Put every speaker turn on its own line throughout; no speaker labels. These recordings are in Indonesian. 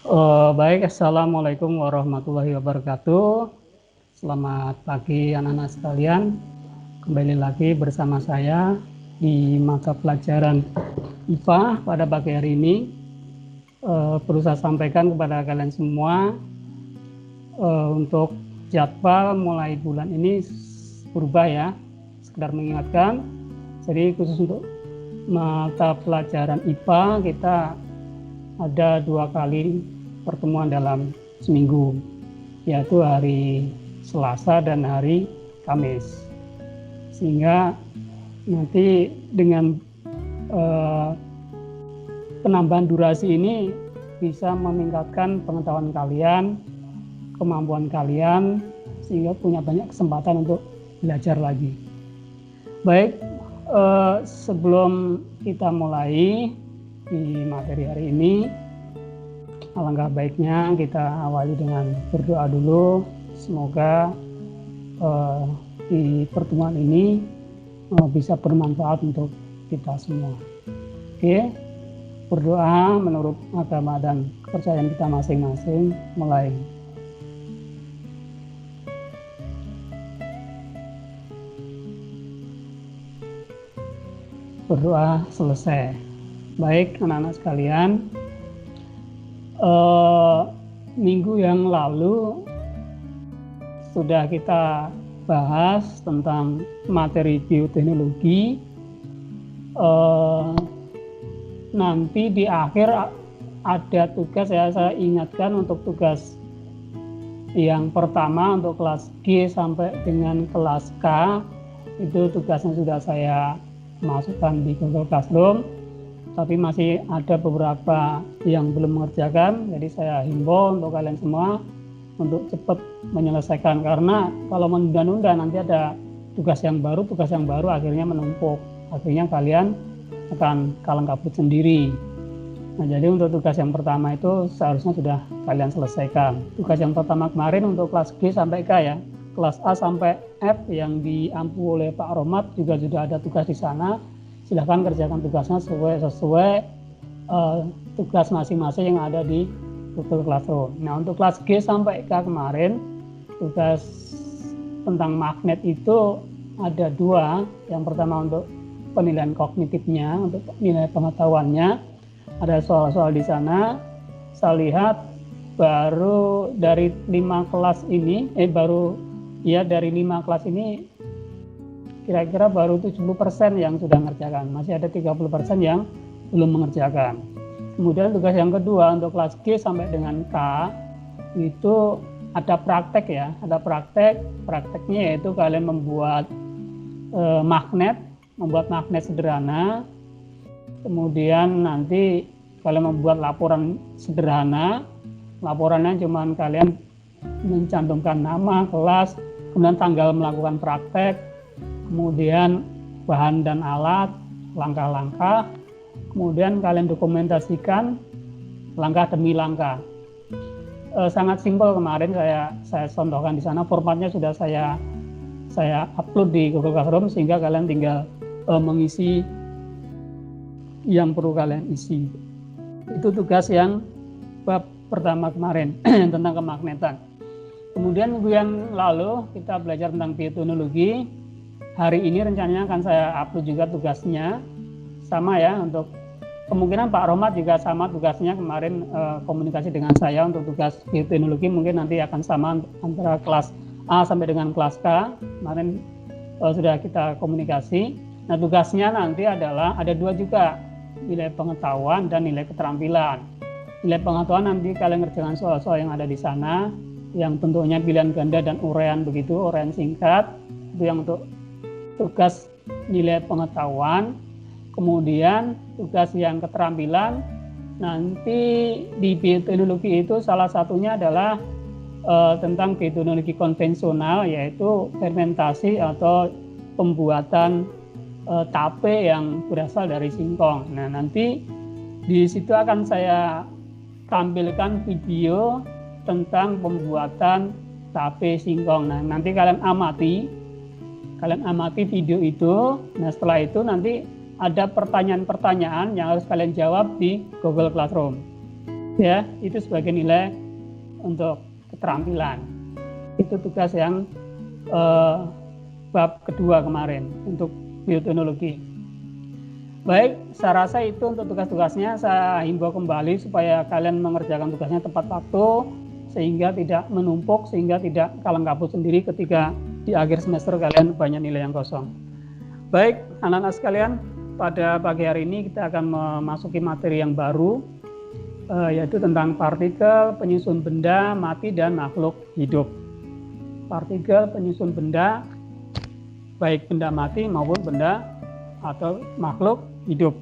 Baik, Assalamualaikum warahmatullahi wabarakatuh. Selamat pagi anak-anak sekalian. Kembali lagi bersama saya di mata pelajaran IPA pada pagi hari ini. Perlu saya sampaikan kepada kalian semua untuk jadwal mulai bulan ini berubah ya. Sekedar mengingatkan, jadi khusus untuk mata pelajaran IPA kita ada 2 kali pertemuan dalam seminggu, yaitu hari Selasa dan hari Kamis. Sehingga nanti dengan penambahan durasi ini bisa meningkatkan pengetahuan kalian, kemampuan kalian, sehingga punya banyak kesempatan untuk belajar lagi. Baik, sebelum kita mulai di materi hari ini, alangkah baiknya kita awali dengan berdoa dulu. Semoga di pertemuan ini bisa bermanfaat untuk kita semua. Oke, berdoa menurut agama dan kepercayaan kita masing-masing. Mulai. Berdoa selesai. Baik anak-anak sekalian, minggu yang lalu sudah kita bahas tentang materi bioteknologi. Nanti di akhir ada tugas ya, saya ingatkan untuk tugas yang pertama untuk kelas G sampai dengan kelas K, itu tugasnya sudah saya masukkan di Google Classroom. Tapi masih ada beberapa yang belum mengerjakan, jadi saya himbau untuk kalian semua untuk cepat menyelesaikan, karena kalau menunda-nunda nanti ada tugas yang baru akhirnya menumpuk, akhirnya kalian akan kalang kabut sendiri. Nah, jadi untuk tugas yang pertama itu seharusnya sudah kalian selesaikan. Tugas yang pertama kemarin untuk kelas G sampai K ya, kelas A sampai F yang diampu oleh Pak Romat juga sudah ada tugas di sana. Silahkan kerjakan tugasnya sesuai tugas masing-masing yang ada di Google Classroom. Nah, untuk kelas G sampai K kemarin, tugas tentang magnet itu ada 2. Yang pertama untuk penilaian kognitifnya, untuk nilai pengetahuannya. Ada soal-soal di sana. Saya lihat baru dari 5 kelas ini, dari 5 kelas ini kira-kira baru 70% yang sudah mengerjakan, masih ada 30% yang belum mengerjakan. Kemudian tugas yang kedua untuk kelas G sampai dengan K itu ada praktek ya, prakteknya yaitu kalian membuat magnet sederhana, kemudian nanti kalian membuat laporan sederhana, laporannya cuman kalian mencantumkan nama, kelas, kemudian tanggal melakukan praktek, kemudian bahan dan alat, langkah-langkah, kemudian kalian dokumentasikan langkah demi langkah. Sangat simpel kemarin saya contohkan di sana, formatnya sudah saya upload di Google Classroom sehingga kalian tinggal mengisi yang perlu kalian isi. Itu tugas yang bab pertama kemarin tentang kemagnetan. Kemudian minggu yang lalu kita belajar tentang bioteknologi. Hari ini rencananya akan saya upload juga tugasnya, sama ya, untuk kemungkinan Pak Romat juga sama tugasnya kemarin komunikasi dengan saya untuk tugas bioteknologi, mungkin nanti akan sama antara kelas A sampai dengan kelas K, kemarin sudah kita komunikasi. Nah, tugasnya nanti adalah ada 2 juga, nilai pengetahuan dan nilai keterampilan. Nilai pengetahuan nanti kalian ngerjakan soal-soal yang ada di sana, yang bentuknya pilihan ganda dan uraian begitu, uraian singkat, itu yang untuk tugas nilai pengetahuan. Kemudian tugas yang keterampilan nanti di bioteknologi itu salah satunya adalah tentang bioteknologi konvensional, yaitu fermentasi atau pembuatan tape yang berasal dari singkong. Nah, nanti di situ akan saya tampilkan video tentang pembuatan tape singkong. Nah, nanti kalian amati video itu. Nah, setelah itu nanti ada pertanyaan-pertanyaan yang harus kalian jawab di Google Classroom. Ya, itu sebagai nilai untuk keterampilan. Itu tugas yang bab kedua kemarin untuk bioteknologi. Baik, saya rasa itu untuk tugas-tugasnya. Saya himbau kembali supaya kalian mengerjakan tugasnya tepat waktu, sehingga tidak menumpuk, sehingga tidak kalang kabut sendiri ketika di akhir semester kalian banyak nilai yang kosong. Baik, anak-anak sekalian, pada pagi hari ini kita akan memasuki materi yang baru, yaitu tentang partikel, penyusun benda, mati, dan makhluk hidup. Partikel, penyusun benda, baik benda mati maupun benda atau makhluk hidup.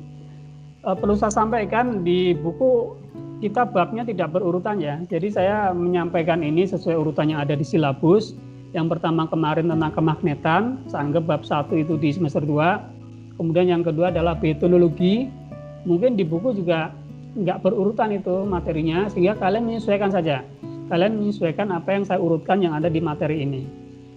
Perlu saya sampaikan, di buku kita babnya tidak berurutan ya. Jadi saya menyampaikan ini sesuai urutan yang ada di silabus. Yang pertama kemarin tentang kemagnetan, saya anggap bab 1 itu di semester 2. Kemudian yang kedua adalah bioteknologi. Mungkin di buku juga nggak berurutan itu materinya, sehingga kalian menyesuaikan saja. Kalian menyesuaikan apa yang saya urutkan yang ada di materi ini.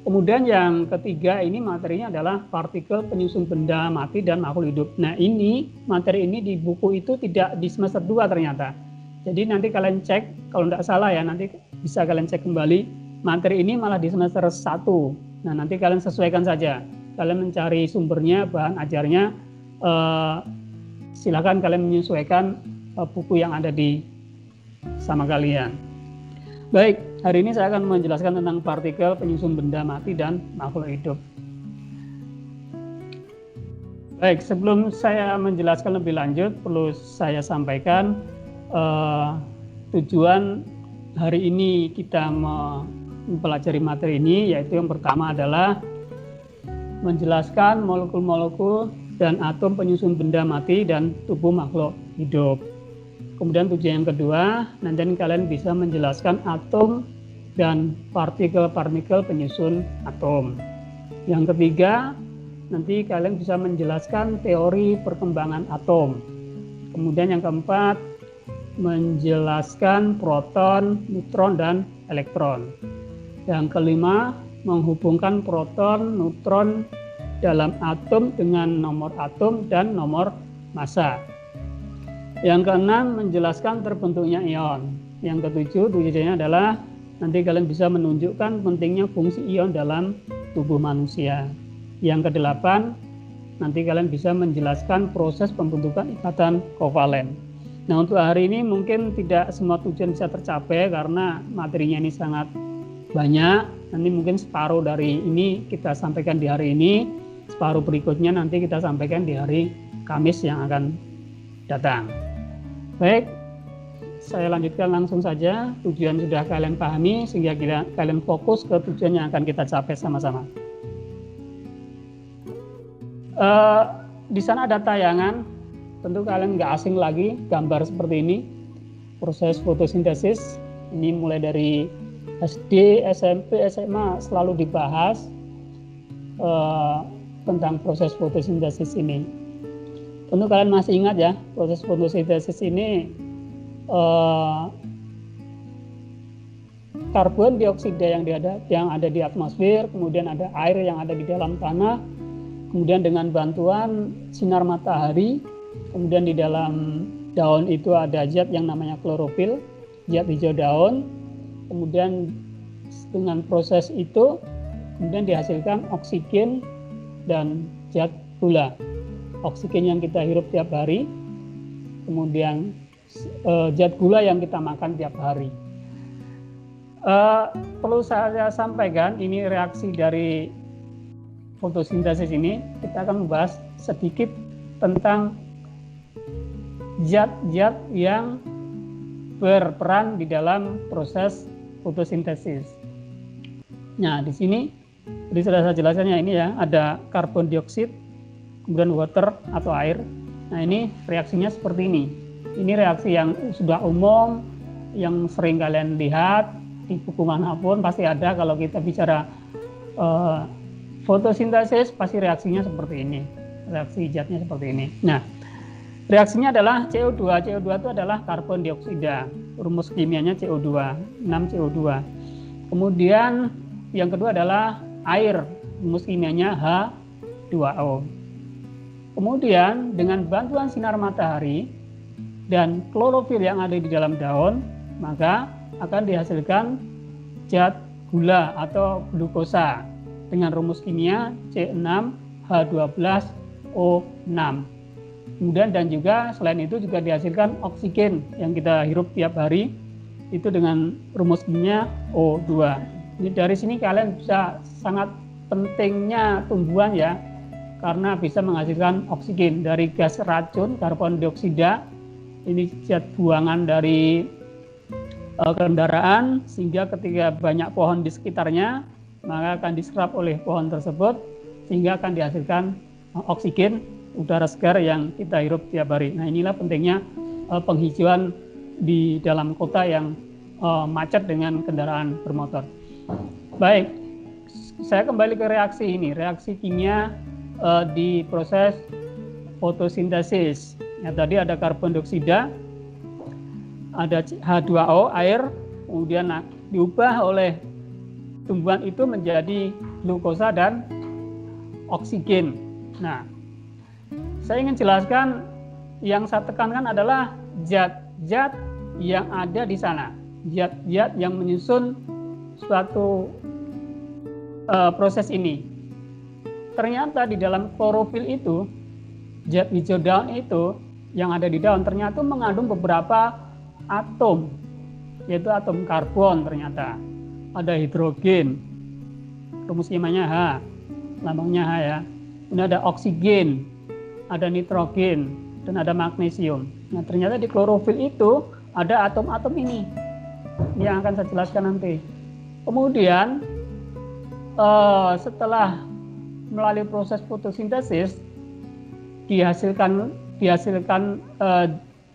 Kemudian yang ketiga ini materinya adalah partikel, penyusun benda mati, dan makhluk hidup. Nah ini, materi ini di buku itu tidak di semester 2 ternyata. Jadi nanti kalian cek, kalau tidak salah ya, nanti bisa kalian cek kembali. Materi ini malah di semester 1. Nah nanti kalian sesuaikan saja. Kalian mencari sumbernya, bahan ajarnya, silakan kalian menyesuaikan buku yang ada di sama kalian. Baik, hari ini saya akan menjelaskan tentang partikel, penyusun benda mati, dan makhluk hidup. Baik, sebelum saya menjelaskan lebih lanjut, perlu saya sampaikan tujuan hari ini kita mempelajari materi ini, yaitu yang pertama adalah menjelaskan molekul-molekul dan atom penyusun benda mati dan tubuh makhluk hidup. Kemudian tujuan yang kedua, nanti kalian bisa menjelaskan atom dan partikel-partikel penyusun atom. Yang ketiga, nanti kalian bisa menjelaskan teori perkembangan atom. Kemudian yang keempat, menjelaskan proton, neutron, dan elektron. Yang kelima, menghubungkan proton, neutron dalam atom dengan nomor atom dan nomor massa. Yang keenam, menjelaskan terbentuknya ion. Yang ketujuh, tujuannya adalah nanti kalian bisa menunjukkan pentingnya fungsi ion dalam tubuh manusia. Yang kedelapan, nanti kalian bisa menjelaskan proses pembentukan ikatan kovalen. Nah untuk hari ini mungkin tidak semua tujuan bisa tercapai karena materinya ini sangat banyak. Nanti mungkin separuh dari ini kita sampaikan di hari ini, separuh berikutnya nanti kita sampaikan di hari Kamis yang akan datang. Baik, saya lanjutkan langsung saja. Tujuan sudah kalian pahami sehingga kalian fokus ke tujuan yang akan kita capai sama-sama. Di sana ada tayangan, tentu kalian nggak asing lagi gambar seperti ini. Proses fotosintesis ini mulai dari SD, SMP, SMA selalu dibahas tentang proses fotosintesis ini. Tentu kalian masih ingat ya, proses fotosintesis ini karbon dioksida yang ada di atmosfer, kemudian ada air yang ada di dalam tanah, kemudian dengan bantuan sinar matahari, kemudian di dalam daun itu ada zat yang namanya klorofil, zat hijau daun, kemudian dengan proses itu kemudian dihasilkan oksigen dan zat gula. Oksigen yang kita hirup tiap hari, kemudian zat gula yang kita makan tiap hari. Perlu saya sampaikan, ini reaksi dari fotosintesis ini. Kita akan membahas sedikit tentang zat-zat yang berperan di dalam proses fotosintesis. Nah, di sini jadi sudah saya jelaskan ya, ini ya, ada karbon dioksida, kemudian water atau air. Nah, ini reaksinya seperti ini. Ini reaksi yang sudah umum, yang sering kalian lihat di buku manapun pasti ada. Kalau kita bicara fotosintesis, pasti reaksinya seperti ini. Reaksi zatnya seperti ini. Nah, reaksinya adalah CO2. CO2 itu adalah karbon dioksida. Rumus kimianya CO2, 6 CO2. Kemudian yang kedua adalah air. Rumus kimianya H2O. Kemudian dengan bantuan sinar matahari, dan klorofil yang ada di dalam daun, maka akan dihasilkan zat gula atau glukosa dengan rumus kimia C6H12O6. Kemudian dan juga selain itu juga dihasilkan oksigen yang kita hirup tiap hari itu dengan rumus kimia O2. Ini dari sini kalian bisa sangat pentingnya tumbuhan ya, karena bisa menghasilkan oksigen dari gas racun karbon dioksida. Ini zat buangan dari kendaraan, sehingga ketika banyak pohon di sekitarnya maka akan diserap oleh pohon tersebut sehingga akan dihasilkan oksigen, udara segar yang kita hirup tiap hari. Nah, inilah pentingnya penghijauan di dalam kota yang macet dengan kendaraan bermotor. Baik, saya kembali ke reaksi ini, reaksi kimia di proses fotosintesis. Ya, tadi ada karbon dioksida, ada H2O, air, kemudian diubah oleh tumbuhan itu menjadi glukosa dan oksigen. Nah, saya ingin jelaskan yang saya tekankan adalah zat-zat yang ada di sana, zat-zat yang menyusun suatu proses ini. Ternyata di dalam klorofil itu, zat hijau daun itu yang ada di daun ternyata mengandung beberapa atom, yaitu atom karbon. Ternyata ada hidrogen, rumus kimianya H, lambangnya H ya. Ini ada oksigen, ada nitrogen, dan ada magnesium. Nah, ternyata di klorofil itu ada atom-atom ini yang akan saya jelaskan nanti. Kemudian setelah melalui proses fotosintesis dihasilkan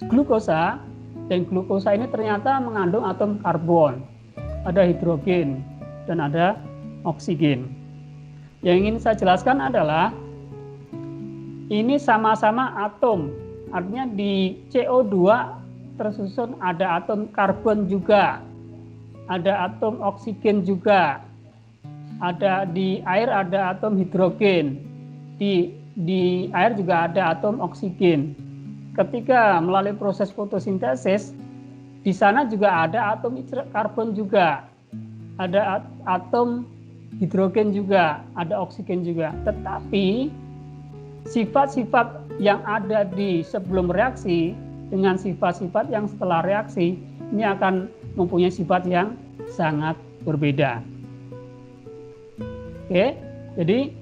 glukosa, dan glukosa ini ternyata mengandung atom karbon, ada hidrogen, dan ada oksigen. Yang ingin saya jelaskan adalah ini sama-sama atom, artinya di CO2 tersusun ada atom karbon juga, ada atom oksigen juga, ada di air ada atom hidrogen, di air juga ada atom oksigen. Ketika melalui proses fotosintesis, di sana juga ada atom karbon juga, ada atom hidrogen juga, ada oksigen juga. Tetapi sifat-sifat yang ada di sebelum reaksi dengan sifat-sifat yang setelah reaksi ini akan mempunyai sifat yang sangat berbeda. Oke, jadi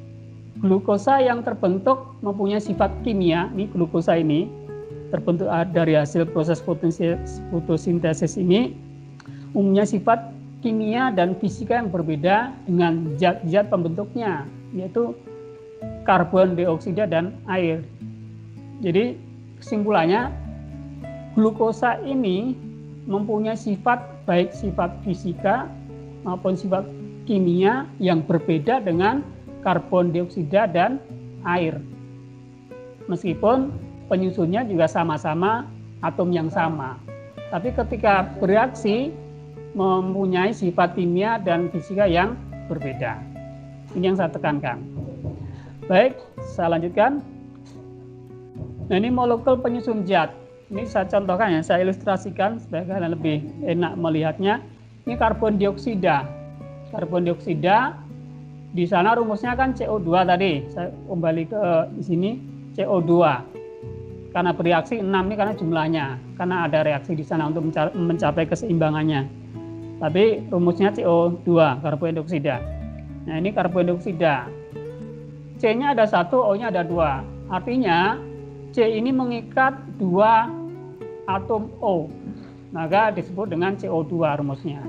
glukosa yang terbentuk mempunyai sifat kimia, ini glukosa ini terbentuk dari hasil proses fotosintesis ini umumnya sifat kimia dan fisika yang berbeda dengan zat-zat pembentuknya, yaitu karbon dioksida dan air. Jadi kesimpulannya, glukosa ini mempunyai sifat baik sifat fisika maupun sifat kimia yang berbeda dengan karbon dioksida dan air. Meskipun penyusunnya juga sama-sama atom yang sama, tapi ketika bereaksi mempunyai sifat kimia dan fisika yang berbeda. Ini yang saya tekankan. Baik, saya lanjutkan. Nah, ini molekul penyusun zat. Ini saya contohkan ya, saya ilustrasikan supaya kalian lebih enak melihatnya. Ini karbon dioksida. Karbon dioksida di sana rumusnya kan CO2 tadi. Saya kembali ke sini CO2. Karena bereaksi 6 ini karena jumlahnya, karena ada reaksi di sana untuk mencapai keseimbangannya. Tapi rumusnya CO2, karbon dioksida. Nah, ini karbon dioksida. C-nya ada 1, O-nya ada 2. Artinya C ini mengikat 2 atom O. Maka disebut dengan CO2 rumusnya.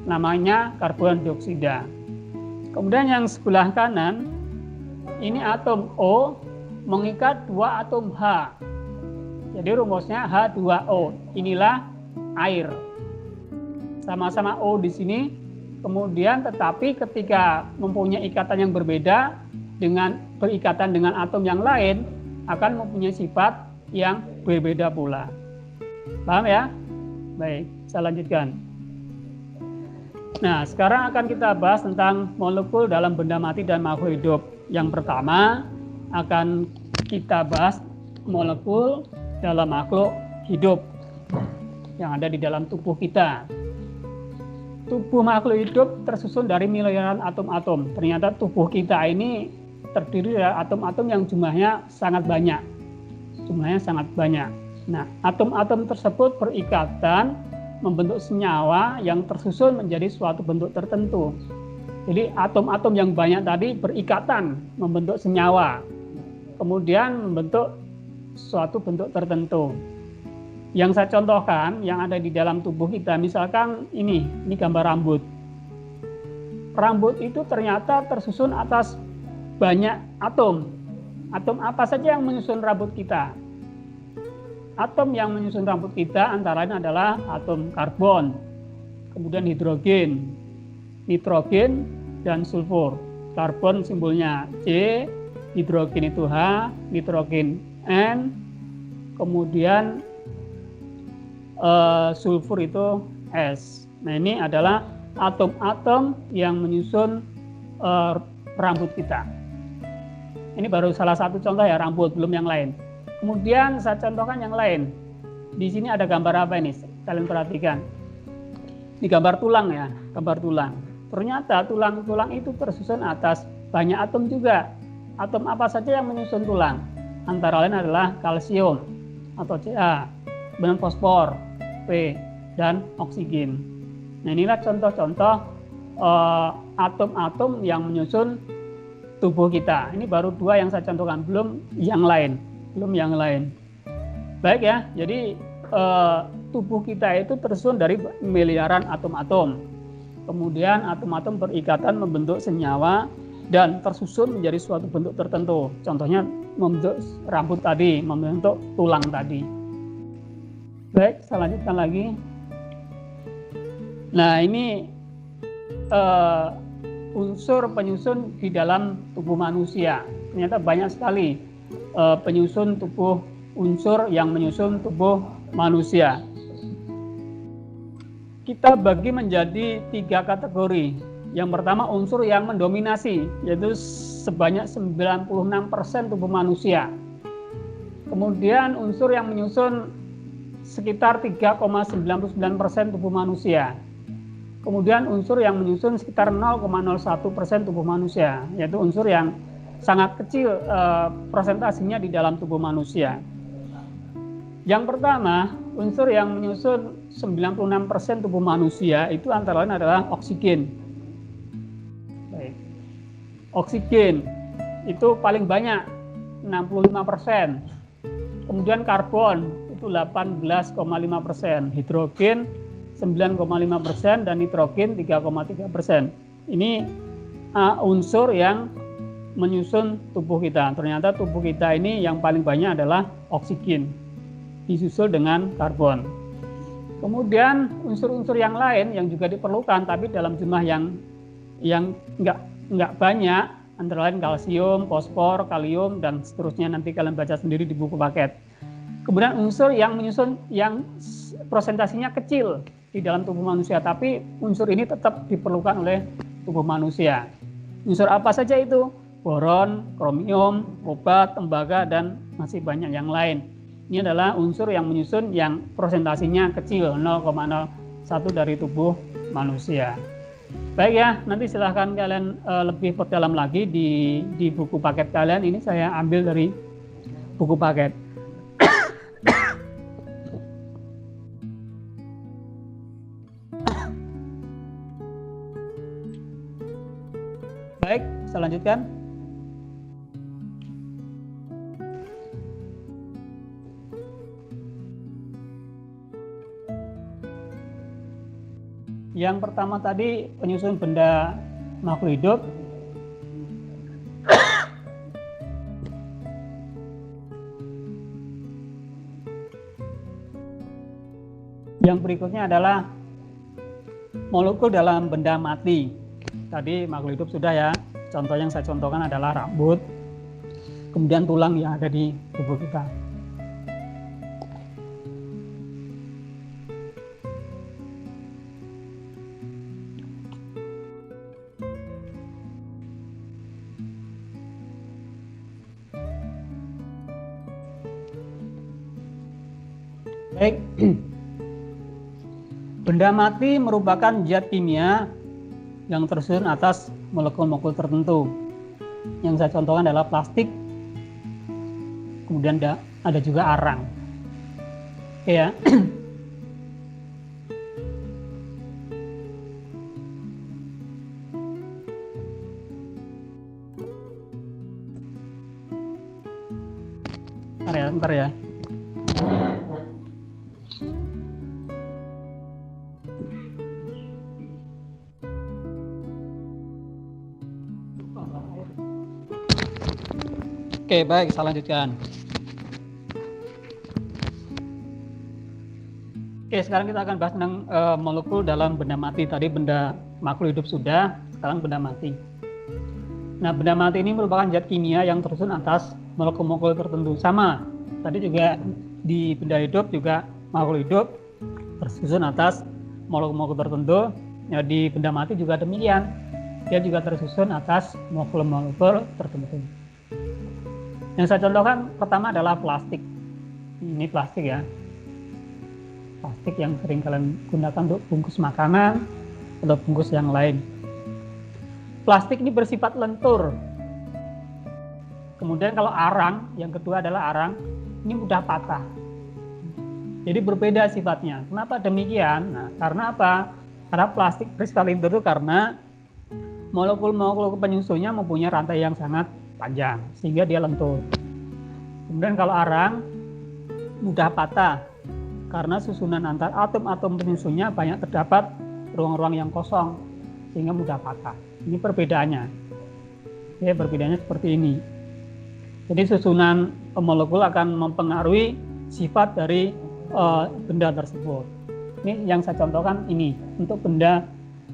Namanya karbon dioksida. Kemudian yang sebelah kanan ini atom O mengikat 2 atom H. Jadi rumusnya H2O. Inilah air. Sama-sama O di sini. Kemudian tetapi ketika mempunyai ikatan yang berbeda dengan berikatan dengan atom yang lain akan mempunyai sifat yang berbeda pula. Paham ya? Baik, saya lanjutkan. Nah, sekarang akan kita bahas tentang molekul dalam benda mati dan makhluk hidup. Yang pertama akan kita bahas molekul dalam makhluk hidup yang ada di dalam tubuh kita. Tubuh makhluk hidup tersusun dari miliaran atom-atom. Ternyata tubuh kita ini terdiri dari atom-atom yang jumlahnya sangat banyak. Nah, atom-atom tersebut berikatan membentuk senyawa yang tersusun menjadi suatu bentuk tertentu. Jadi atom-atom yang banyak tadi berikatan membentuk senyawa, kemudian membentuk suatu bentuk tertentu. Yang saya contohkan yang ada di dalam tubuh kita, misalkan ini gambar rambut. Rambut itu ternyata tersusun atas banyak atom. Atom apa saja yang menyusun rambut kita? Atom yang menyusun rambut kita antara lain adalah atom karbon, kemudian hidrogen, nitrogen, dan sulfur. Karbon simbolnya C, hidrogen itu H, nitrogen N, kemudian sulfur itu S. Nah, ini adalah atom-atom yang menyusun rambut kita. Ini baru salah satu contoh ya, rambut, belum yang lain. Kemudian saya contohkan yang lain. Di sini ada gambar apa ini? Kalian perhatikan. Ini gambar tulang ya, gambar tulang. Ternyata tulang-tulang itu tersusun atas banyak atom juga. Atom apa saja yang menyusun tulang? Antara lain adalah kalsium atau Ca, kemudian fosfor, P, dan oksigen. Nah, inilah contoh-contoh atom-atom yang menyusun tubuh kita. Ini baru 2 yang saya contohkan, belum yang lain. Baik ya, jadi tubuh kita itu tersusun dari miliaran atom-atom. Kemudian atom-atom berikatan membentuk senyawa dan tersusun menjadi suatu bentuk tertentu. Contohnya membentuk rambut tadi, membentuk tulang tadi. Baik, saya lanjutkan lagi. Nah, ini unsur penyusun di dalam tubuh manusia. Ternyata banyak sekali unsur yang menyusun tubuh manusia. Kita bagi menjadi 3 kategori. Yang pertama unsur yang mendominasi, yaitu sebanyak 96% tubuh manusia. Kemudian unsur yang menyusun sekitar 3,99% tubuh manusia. Kemudian unsur yang menyusun sekitar 0,01% tubuh manusia, yaitu unsur yang sangat kecil presentasinya di dalam tubuh manusia. Yang pertama, unsur yang menyusun 96% tubuh manusia itu antara lain adalah oksigen. Baik. Oksigen itu paling banyak, 65%. Kemudian karbon itu 18,5%, hidrogen 9,5% dan nitrogen 3,3%. Ini unsur yang menyusun tubuh kita. Ternyata tubuh kita ini yang paling banyak adalah oksigen, disusul dengan karbon. Kemudian unsur-unsur yang lain yang juga diperlukan tapi dalam jumlah yang nggak banyak, antara lain kalsium, fosfor, kalium, dan seterusnya, nanti kalian baca sendiri di buku paket. Kemudian unsur yang menyusun yang presentasinya kecil di dalam tubuh manusia, tapi unsur ini tetap diperlukan oleh tubuh manusia. Unsur apa saja itu? Boron, kromium, obat, tembaga, dan masih banyak yang lain. Ini adalah unsur yang menyusun yang presentasinya kecil, 0,01 dari tubuh manusia. Baik ya, nanti silahkan kalian lebih perdalam lagi di buku paket kalian. Ini saya ambil dari buku paket. Baik, saya lanjutkan. Yang pertama tadi penyusun benda makhluk hidup. Yang berikutnya adalah molekul dalam benda mati. Tadi makhluk hidup sudah ya. Contoh yang saya contohkan adalah rambut, kemudian tulang yang ada di tubuh kita. Baik. Benda mati merupakan zat kimia yang tersusun atas molekul-molekul tertentu. Yang saya contohkan adalah plastik, kemudian ada juga arang. Oke ya. Bentar ya. Oke, baik, saya lanjutkan. Oke, sekarang kita akan bahas tentang molekul dalam benda mati. Tadi benda makhluk hidup sudah, sekarang benda mati. Nah, benda mati ini merupakan zat kimia yang tersusun atas molekul-molekul tertentu. Sama, tadi juga di benda hidup juga makhluk hidup tersusun atas molekul-molekul tertentu. Ya, di benda mati juga demikian. Dia juga tersusun atas molekul-molekul tertentu. Yang saya contohkan pertama adalah plastik. Ini plastik ya. Plastik yang sering kalian gunakan untuk bungkus makanan atau bungkus yang lain. Plastik ini bersifat lentur. Kemudian kalau arang, yang kedua adalah arang, ini mudah patah. Jadi berbeda sifatnya. Kenapa demikian? Nah, karena apa? Karena plastik bersifat lentur itu karena molekul-molekul penyusunnya mempunyai rantai yang sangat panjang sehingga dia lentur. Kemudian kalau arang mudah patah karena susunan antar atom-atom penyusunnya banyak terdapat ruang-ruang yang kosong sehingga mudah patah. Ini perbedaannya. Ya, perbedaannya seperti ini. Jadi susunan molekul akan mempengaruhi sifat dari benda tersebut. Ini yang saya contohkan ini untuk benda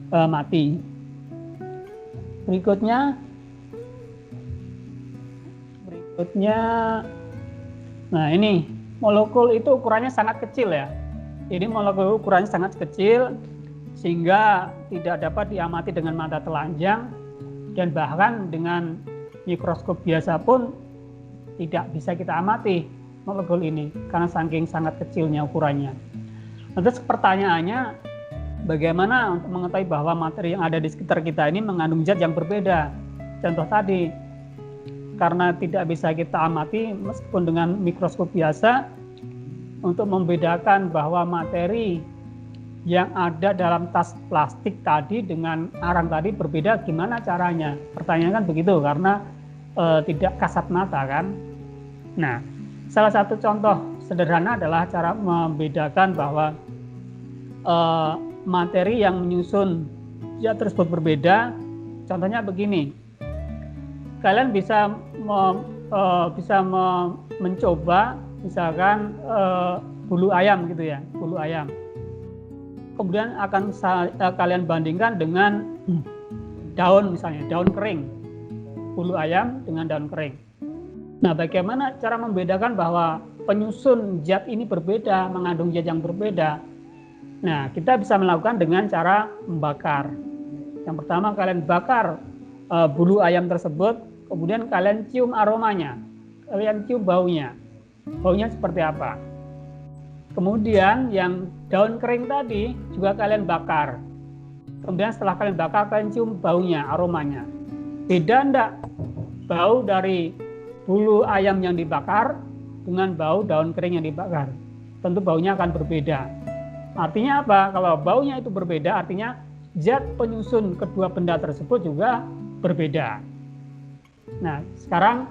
mati. Berikutnya, nah ini molekul itu ukurannya sangat kecil ya. Jadi molekul ukurannya sangat kecil sehingga tidak dapat diamati dengan mata telanjang dan bahkan dengan mikroskop biasa pun tidak bisa kita amati molekul ini karena saking sangat kecilnya ukurannya. Terus pertanyaannya, bagaimana untuk mengetahui bahwa materi yang ada di sekitar kita ini mengandung zat yang berbeda? Contoh tadi, karena tidak bisa kita amati meskipun dengan mikroskop biasa, untuk membedakan bahwa materi yang ada dalam tas plastik tadi dengan arang tadi berbeda, gimana caranya? Pertanyaan kan begitu, karena tidak kasat mata kan. Nah, salah satu contoh sederhana adalah cara membedakan bahwa materi yang menyusun zat tersebut berbeda. Contohnya begini, kalian bisa mencoba misalkan bulu ayam gitu ya, bulu ayam. Kemudian akan kalian bandingkan dengan daun, misalnya daun kering, bulu ayam dengan daun kering. Nah, bagaimana cara membedakan bahwa penyusun zat ini berbeda, mengandung zat yang berbeda? Nah, kita bisa melakukan dengan cara membakar. Yang pertama, kalian bakar bulu ayam tersebut, kemudian kalian cium aromanya, kalian cium baunya. Baunya seperti apa? Kemudian yang daun kering tadi juga kalian bakar. Kemudian setelah kalian bakar, kalian cium baunya, aromanya. Beda enggak bau dari bulu ayam yang dibakar dengan bau daun kering yang dibakar? Tentu baunya akan berbeda. Artinya apa? Kalau baunya itu berbeda, artinya zat penyusun kedua benda tersebut juga berbeda. Nah, sekarang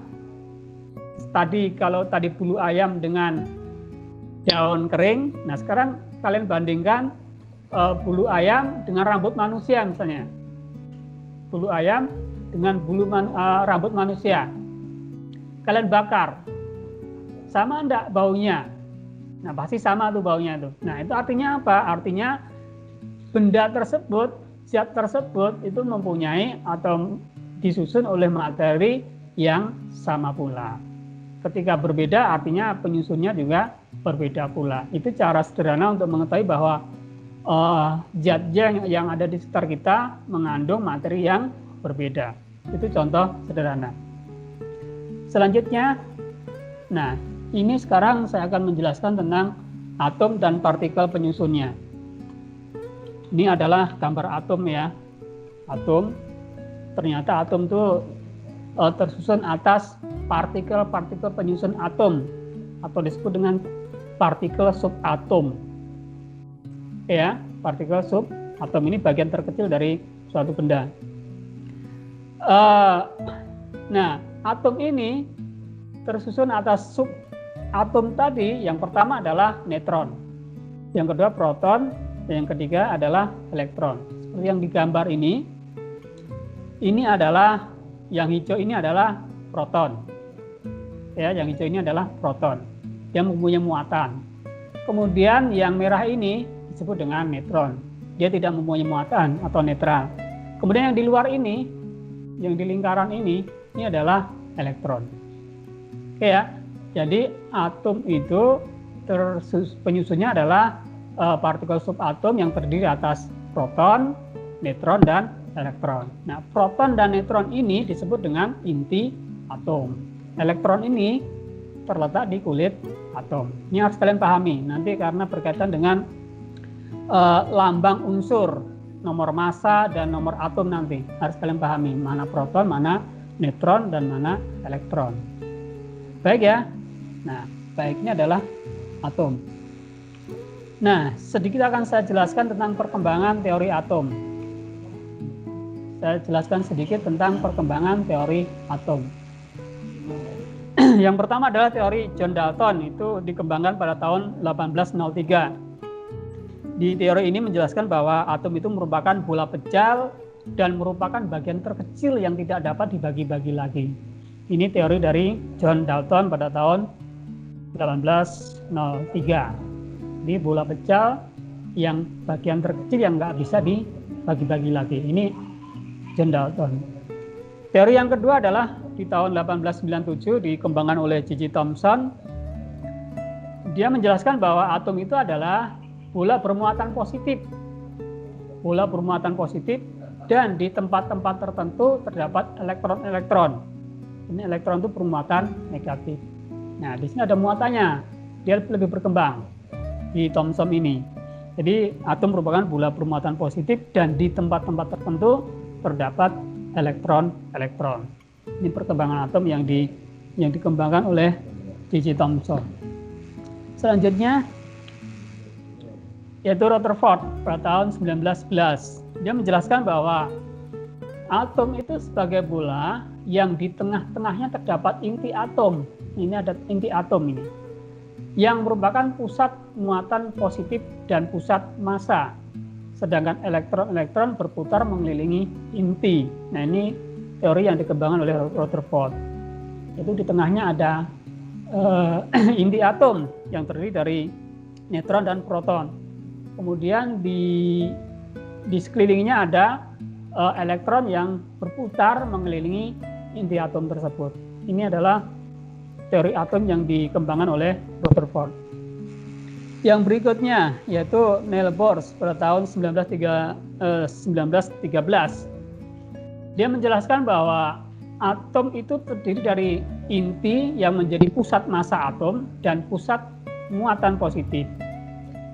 kalau tadi bulu ayam dengan daun kering, nah sekarang kalian bandingkan bulu ayam dengan rambut manusia misalnya. Bulu ayam dengan rambut manusia. Kalian bakar. Sama enggak baunya? Nah, pasti sama tuh baunya tuh. Nah, itu artinya apa? Artinya benda tersebut, zat tersebut itu mempunyai atau disusun oleh materi yang sama pula. Ketika berbeda artinya penyusunnya juga berbeda pula. Itu cara sederhana untuk mengetahui bahwa zat-zat yang ada di sekitar kita mengandung materi yang berbeda. Itu contoh sederhana. Selanjutnya, nah ini sekarang saya akan menjelaskan tentang atom dan partikel penyusunnya. Ini adalah gambar atom ya. Atom, ternyata atom itu tersusun atas partikel-partikel penyusun atom atau disebut dengan partikel subatom. Ya, partikel subatom ini bagian terkecil dari suatu benda. Nah, atom ini tersusun atas subatom tadi. Yang pertama adalah neutron, yang kedua proton, dan yang ketiga adalah elektron. Seperti yang digambar ini adalah yang hijau ini adalah proton. Ya, yang hijau ini adalah proton yang mempunyai muatan. Kemudian yang merah ini disebut dengan neutron. Dia tidak mempunyai muatan atau netral. Kemudian yang di luar ini, yang di lingkaran ini adalah elektron. Oke ya. Jadi atom itu penyusunnya adalah partikel subatom yang terdiri atas proton, neutron, dan elektron. Nah, proton dan neutron ini disebut dengan inti atom. Elektron ini terletak di kulit atom. Ini harus kalian pahami nanti karena berkaitan dengan lambang unsur, nomor massa dan nomor atom nanti. Harus kalian pahami mana proton, mana neutron, dan mana elektron. Baik ya. Nah, baiknya adalah atom. Nah, sedikit akan saya jelaskan tentang perkembangan teori atom. Saya jelaskan sedikit tentang perkembangan teori atom. Yang pertama adalah teori John Dalton, itu dikembangkan pada tahun 1803. Di teori ini menjelaskan bahwa atom itu merupakan bola pecah dan merupakan bagian terkecil yang tidak dapat dibagi-bagi lagi. Ini teori dari John Dalton pada tahun 1803. Ini bola pecah yang bagian terkecil yang nggak bisa dibagi-bagi lagi. Ini John Dalton. Teori yang kedua adalah di tahun 1897 dikembangkan oleh J.J. Thomson. Dia menjelaskan bahwa atom itu adalah bola bermuatan positif. Bola bermuatan positif dan di tempat-tempat tertentu terdapat elektron-elektron. Ini elektron itu bermuatan negatif. Nah, di sini ada muatannya. Dia lebih berkembang di Thomson ini. Jadi atom merupakan bola bermuatan positif dan di tempat-tempat tertentu terdapat elektron-elektron. Ini perkembangan atom yang dikembangkan oleh J.J. Thomson. Selanjutnya yaitu Rutherford pada tahun 1911. Dia menjelaskan bahwa atom itu sebagai bola yang di tengah-tengahnya terdapat inti atom. Ini ada inti atom ini, yang merupakan pusat muatan positif dan pusat massa. Sedangkan elektron-elektron berputar mengelilingi inti. Nah, ini teori yang dikembangkan oleh Rutherford. Itu di tengahnya ada inti atom yang terdiri dari neutron dan proton. Kemudian di sekelilingnya ada elektron yang berputar mengelilingi inti atom tersebut. Ini adalah teori atom yang dikembangkan oleh Rutherford. Yang berikutnya yaitu Niels Bohr pada tahun 1913. Dia menjelaskan bahwa atom itu terdiri dari inti yang menjadi pusat massa atom dan pusat muatan positif.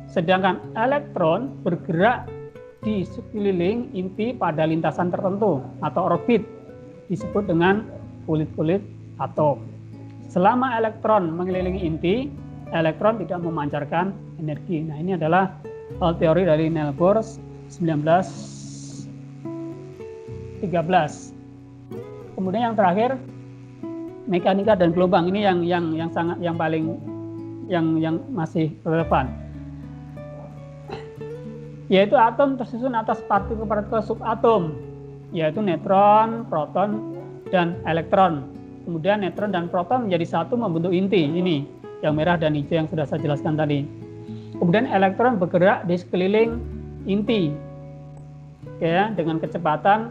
Sedangkan elektron bergerak di sekeliling inti pada lintasan tertentu atau orbit, disebut dengan kulit-kulit atom. Selama elektron mengelilingi inti, elektron tidak memancarkan energi. Nah, ini adalah teori dari Niels Bohr 1913. Kemudian yang terakhir mekanika dan gelombang. Ini yang paling masih relevan. Yaitu atom tersusun atas partikel-partikel subatom, yaitu neutron, proton, dan elektron. Kemudian neutron dan proton menjadi satu membentuk inti ini, yang merah dan hijau yang sudah saya jelaskan tadi. Kemudian elektron bergerak di sekeliling inti, ya, dengan kecepatan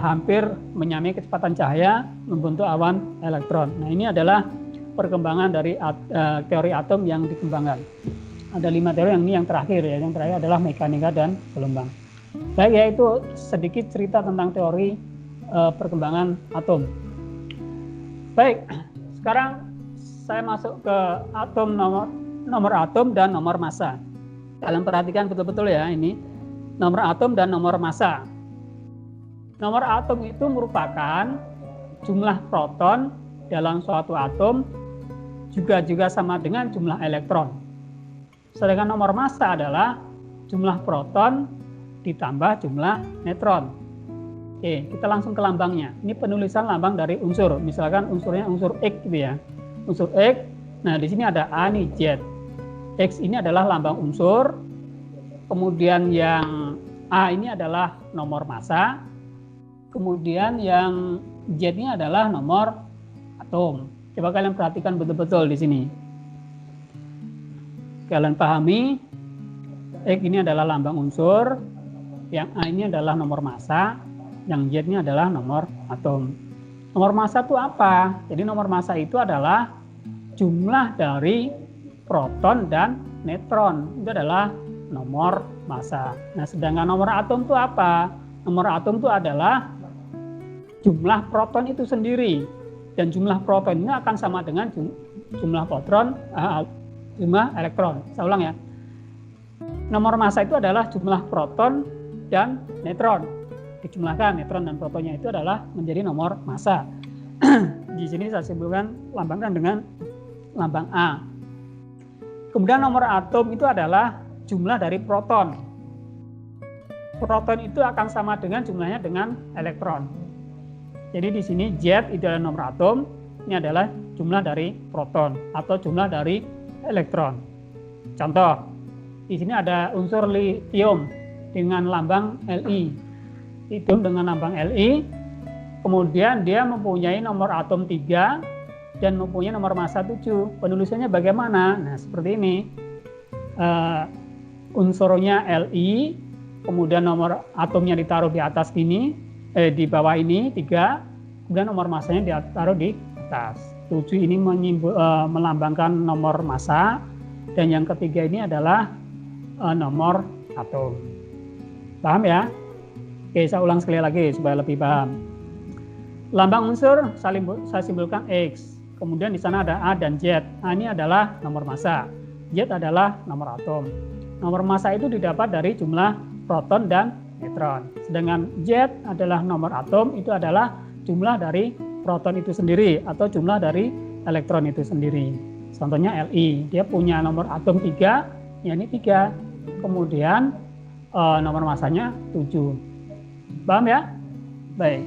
hampir menyamai kecepatan cahaya, membentuk awan elektron. Nah, ini adalah perkembangan dari teori atom yang dikembangkan. Ada 5 teori, yang terakhir ya. Yang terakhir adalah mekanika dan gelombang. Baik, yaitu sedikit cerita tentang teori perkembangan atom. Baik, sekarang saya masuk ke atom nomor nomor atom dan nomor massa. Kalian perhatikan betul-betul ya, ini nomor atom dan nomor massa. Nomor atom itu merupakan jumlah proton dalam suatu atom juga sama dengan jumlah elektron. Sedangkan nomor massa adalah jumlah proton ditambah jumlah neutron. Oke, kita langsung ke lambangnya. Ini penulisan lambang dari unsur. Misalkan unsurnya unsur X gitu ya. Unsur X. Nah, di sini ada A nih, Z. X ini adalah lambang unsur. Kemudian yang A ini adalah nomor massa. Kemudian yang Z ini adalah nomor atom. Coba kalian perhatikan betul-betul di sini. Kalian pahami, X ini adalah lambang unsur, yang A ini adalah nomor massa, yang Z ini adalah nomor atom. Nomor massa itu apa? Jadi nomor massa itu adalah jumlah dari proton dan neutron. Itu adalah nomor massa. Nah, sedangkan nomor atom itu apa? Nomor atom itu adalah jumlah proton itu sendiri. Dan jumlah proton ini akan sama dengan jumlah jumlah elektron. Saya ulang ya. Nomor massa itu adalah jumlah proton dan neutron. Dijumlahkan neutron dan protonnya itu adalah menjadi nomor massa. Di sini saya simpulkan lambangkan dengan lambang A. Kemudian nomor atom itu adalah jumlah dari proton. Proton itu akan sama dengan jumlahnya dengan elektron. Jadi di sini Z itu adalah nomor atom, ini adalah jumlah dari proton atau jumlah dari elektron. Contoh, di sini ada unsur lithium dengan lambang Li. Lithium dengan lambang Li, kemudian dia mempunyai nomor atom 3 dan mempunyai nomor massa 7. Penulisannya bagaimana? Nah, seperti ini. Unsurnya Li, kemudian nomor atomnya ditaruh di atas ini, di bawah ini 3, kemudian nomor massanya ditaruh di atas. 7 ini melambangkan nomor massa, dan yang ketiga ini adalah nomor atom. Paham ya? Oke, saya ulang sekali lagi supaya lebih paham. Lambang unsur saya simpulkan X. Kemudian di sana ada A dan Z. A ini adalah nomor massa. Z adalah nomor atom. Nomor massa itu didapat dari jumlah proton dan neutron. Sedangkan Z adalah nomor atom, itu adalah jumlah dari proton itu sendiri atau jumlah dari elektron itu sendiri. Contohnya Li, dia punya nomor atom 3, yakni 3. Kemudian nomor massanya 7. Paham ya? Baik.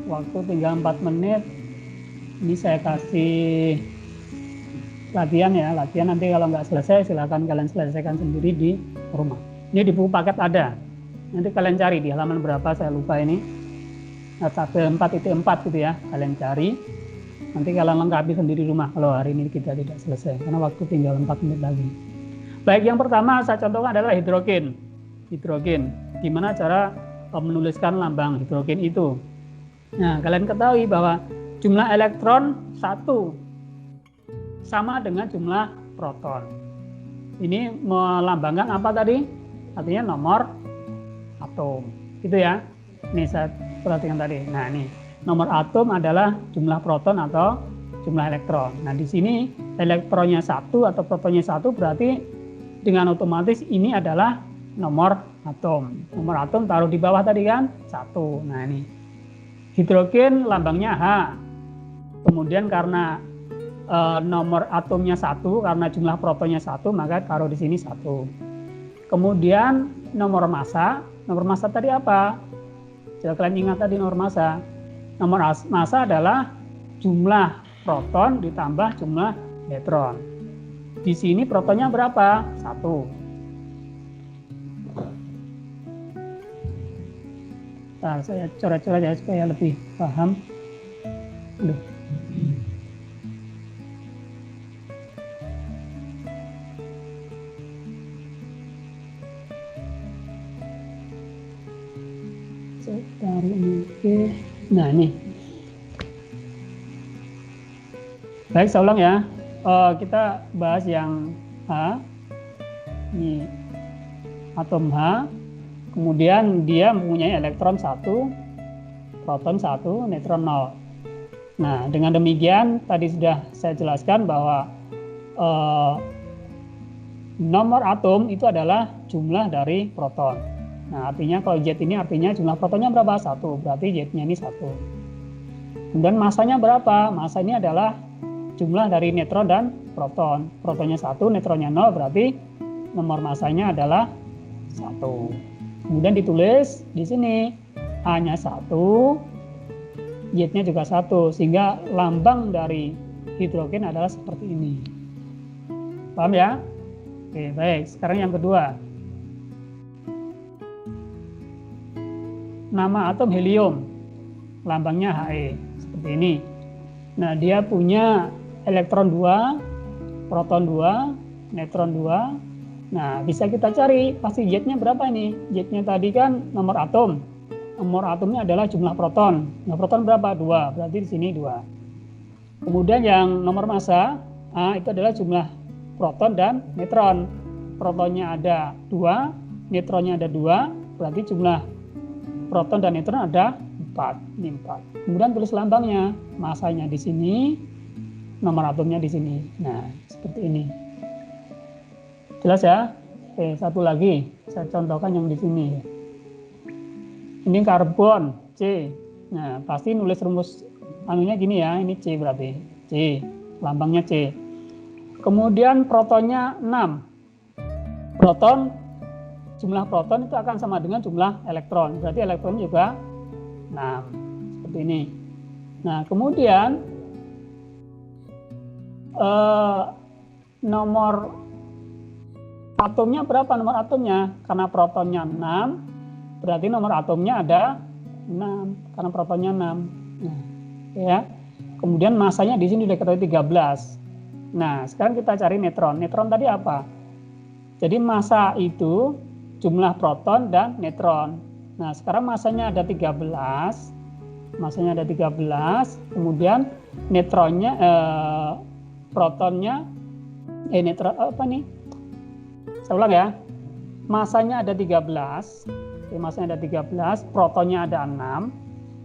Waktu tinggal 4 menit. Ini saya kasih latihan ya. Latihan nanti kalau nggak selesai silakan kalian selesaikan sendiri di rumah. Ini di buku paket ada. Nanti kalian cari di halaman berapa, saya lupa ini. Nah, tabel 4.4 gitu ya. Kalian cari. Nanti kalian lengkapi sendiri di rumah kalau hari ini kita tidak selesai. Karena waktu tinggal 4 menit lagi. Baik, yang pertama saya contohkan adalah hidrogen. Hidrogen. Gimana cara menuliskan lambang hidrogen itu? Nah, kalian ketahui bahwa jumlah elektron 1 sama dengan jumlah proton. Ini melambangkan apa tadi? Artinya nomor atom. Gitu ya. Ini saya perhatikan tadi. Nah, ini nomor atom adalah jumlah proton atau jumlah elektron. Nah, di sini elektronnya 1 atau protonnya 1 berarti dengan otomatis ini adalah nomor atom. Nomor atom taruh di bawah tadi kan 1. Nah, ini hidrogen lambangnya H. Kemudian karena nomor atomnya 1, karena jumlah protonnya 1, maka taruh di sini 1. Kemudian nomor massa tadi apa? Coba kalian ingat tadi nomor massa. Nomor massa adalah jumlah proton ditambah jumlah neutron. Di sini protonnya berapa? 1. Nah, saya coret-coret ya supaya lebih paham. Aduh. Saya taruh ini. Nah, ini. Baik, saya ulang ya. Kita bahas yang H. Ini atom H. Kemudian dia mempunyai elektron 1, proton 1, neutron 0. Nah, dengan demikian tadi sudah saya jelaskan bahwa nomor atom itu adalah jumlah dari proton. Nah, artinya kalau Z ini artinya jumlah protonnya berapa? 1, berarti Z-nya ini 1. Kemudian masanya berapa? Masa ini adalah jumlah dari neutron dan proton. Protonnya 1, neutronnya 0, berarti nomor masanya adalah 1. Kemudian ditulis di sini A-nya 1, Z-nya juga 1, sehingga lambang dari hidrogen adalah seperti ini. Paham ya? Oke, baik. Sekarang yang kedua. Nama atom helium, lambangnya He, seperti ini. Nah, dia punya elektron 2, proton 2, neutron 2. Nah, bisa kita cari pasti Z-nya berapa ini? Z-nya tadi kan nomor atom. Nomor atomnya adalah jumlah proton. Nah, proton berapa? 2, berarti di sini 2. Kemudian yang nomor massa, itu adalah jumlah proton dan neutron. Protonnya ada 2, neutronnya ada 2, berarti jumlah proton dan neutron ada 4. Ini 4. Kemudian tulis lambangnya, masanya di sini, nomor atomnya di sini. Nah, seperti ini. Jelas ya? Oke, satu lagi, saya contohkan yang di sini. Ini karbon, C. Nah, pasti nulis rumus anunya gini ya, ini C berarti. C, lambangnya C. Kemudian protonnya 6. Proton, jumlah proton itu akan sama dengan jumlah elektron. Berarti elektron juga 6. Seperti ini. Nah, kemudian nomor atomnya berapa? Nomor atomnya, karena protonnya 6, berarti nomor atomnya ada 6, karena protonnya 6. Nah, ya. Kemudian masanya di sini diketahui 13. Nah, sekarang kita cari neutron. Neutron tadi apa? Jadi massa itu jumlah proton dan neutron. Nah, sekarang masanya ada 13. Masanya ada 13. Kemudian neutronnya, protonnya, neutron apa nih? Saya ulang ya. Masanya ada 13. Masanya ada 13, protonnya ada 6.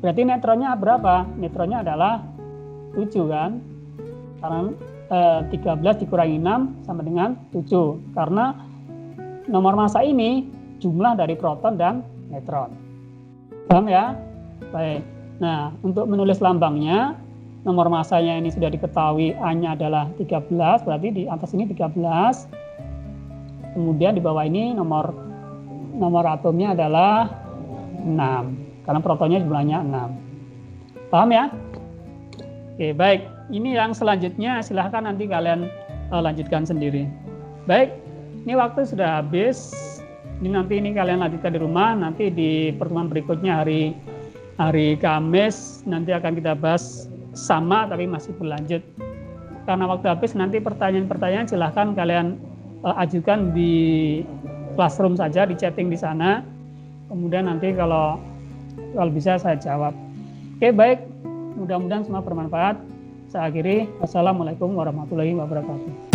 Berarti neutronnya berapa? Neutronnya adalah 7 kan? Karena 13 dikurangi 6 sama dengan 7. Karena nomor massa ini jumlah dari proton dan neutron. Paham ya? Baik. Nah, untuk menulis lambangnya, nomor massanya ini sudah diketahui, A-nya adalah 13, berarti di atas ini 13. Kemudian di bawah ini nomor atomnya adalah 6. Karena protonnya jumlahnya 6. Paham ya? Oke, baik. Ini yang selanjutnya silahkan nanti kalian lanjutkan sendiri. Baik, ini waktu sudah habis. Ini kalian lanjutkan di rumah. Nanti di pertemuan berikutnya hari Kamis nanti akan kita bahas sama tapi masih berlanjut. Karena waktu habis, nanti pertanyaan-pertanyaan silahkan kalian ajukan di classroom saja, di chatting di sana. Kemudian nanti kalau bisa saya jawab. Oke, baik. Mudah-mudahan semua bermanfaat. Saya akhiri. Wassalamualaikum warahmatullahi wabarakatuh.